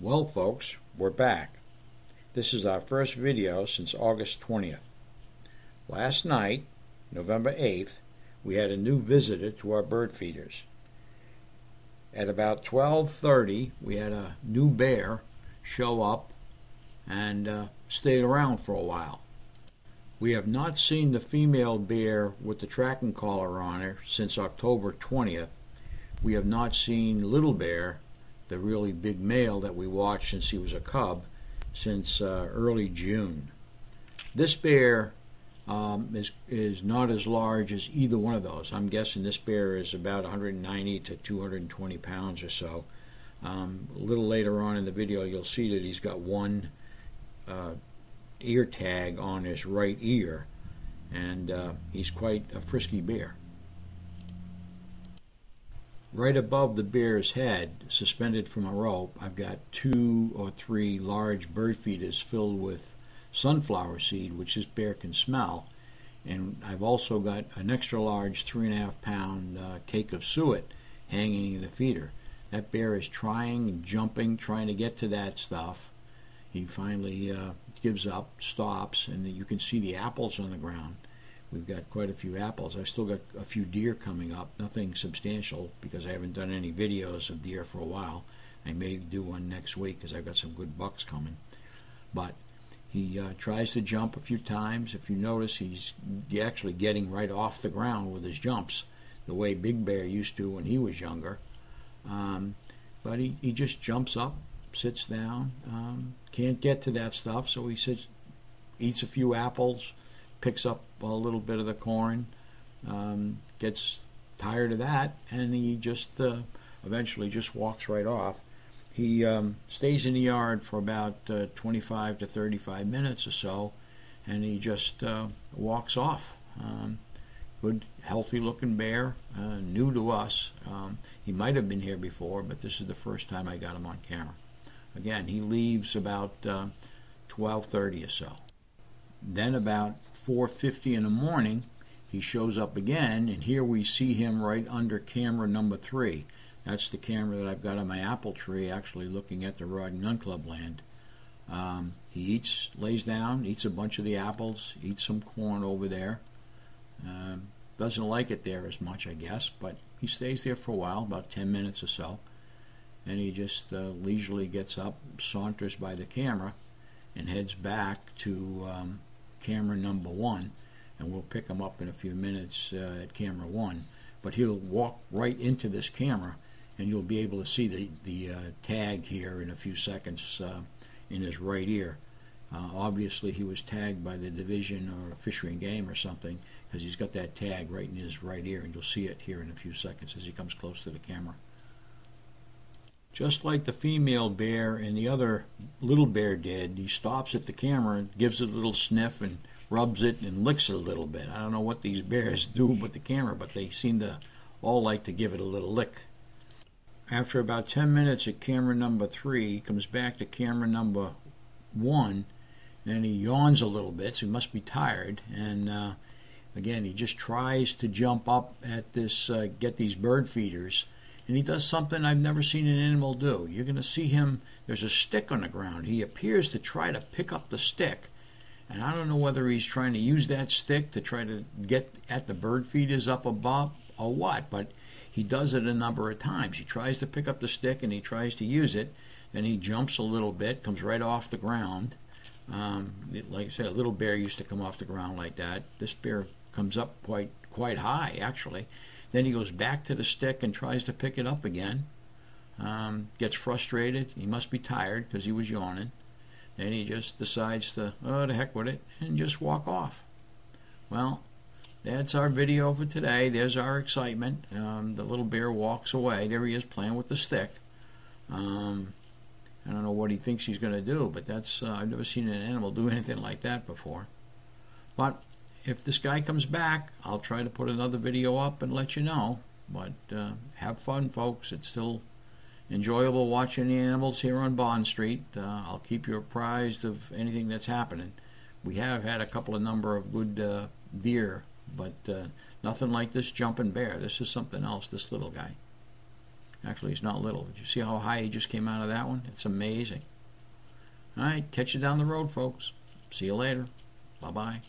Well, folks, we're back. This is our first video since August 20th. Last night, November 8th, we had a new visitor to our bird feeders. At about 12:30, we had a new bear show up and stayed around for a while. We have not seen the female bear with the tracking collar on her since October 20th. We have not seen Little Bear, the really big male that we watched since he was a cub, since early June. This bear is not as large as either one of those. I'm guessing this bear is about 190 to 220 pounds or so. A little later on in the video you'll see that he's got one ear tag on his right ear, and he's quite a frisky bear. Right above the bear's head, suspended from a rope, I've got 2 or 3 large bird feeders filled with sunflower seed, which this bear can smell. And I've also got an extra large 3.5-pound cake of suet hanging in the feeder. That bear is trying and jumping, trying to get to that stuff. He finally gives up, stops, and you can see the apples on the ground. We've got quite a few apples. I've still got a few deer coming up, nothing substantial because I haven't done any videos of deer for a while. I may do one next week because I've got some good bucks coming. But he tries to jump a few times. If you notice, he's actually getting right off the ground with his jumps, the way Big Bear used to when he was younger. But he just jumps up, sits down, can't get to that stuff, so he sits, eats a few apples, picks up a little bit of the corn, gets tired of that, and he just eventually just walks right off. He stays in the yard for about 25 to 35 minutes or so, and he just walks off. Good, healthy-looking bear, new to us. He might have been here before, but this is the first time I got him on camera. Again, he leaves about 12:30 or so. Then about 4:50 in the morning, he shows up again, and here we see him right under camera number 3. That's the camera that I've got on my apple tree, actually looking at the Rod and Gun Club land. He eats, lays down, eats a bunch of the apples, eats some corn over there. Doesn't like it there as much, I guess, but he stays there for a while, about 10 minutes or so. And he just leisurely gets up, saunters by the camera, and heads back to camera number 1, and we'll pick him up in a few minutes at camera 1. But he'll walk right into this camera, and you'll be able to see the tag here in a few seconds in his right ear. Obviously he was tagged by the Division or Fishery and Game or something, because he's got that tag right in his right ear, and you'll see it here in a few seconds as he comes close to the camera. Just like the female bear and the other little bear did, he stops at the camera and gives it a little sniff and rubs it and licks it a little bit. I don't know what these bears do with the camera, but they seem to all like to give it a little lick. After about 10 minutes at camera number 3, he comes back to camera number 1, and he yawns a little bit, so he must be tired. And again, he just tries to jump up at this, get these bird feeders. And he does something I've never seen an animal do. You're going to see him, there's a stick on the ground. He appears to try to pick up the stick. And I don't know whether he's trying to use that stick to try to get at the bird feeders up above or what, but he does it a number of times. He tries to pick up the stick and he tries to use it. Then he jumps a little bit, comes right off the ground. Like I said, a little bear used to come off the ground like that. This bear comes up quite high, actually. Then he goes back to the stick and tries to pick it up again. Gets frustrated. He must be tired because he was yawning. Then he just decides to, oh, the heck with it, and just walk off. Well, that's our video for today. There's our excitement. The little bear walks away. There he is playing with the stick. I don't know what he thinks he's going to do, but that's I've never seen an animal do anything like that before. But if this guy comes back, I'll try to put another video up and let you know. But have fun, folks. It's still enjoyable watching the animals here on Bond Street. I'll keep you apprised of anything that's happening. We have had a couple of number of good deer, but nothing like this jumping bear. This is something else, this little guy. Actually, he's not little. Did you see how high he just came out of that one? It's amazing. All right, catch you down the road, folks. See you later. Bye-bye.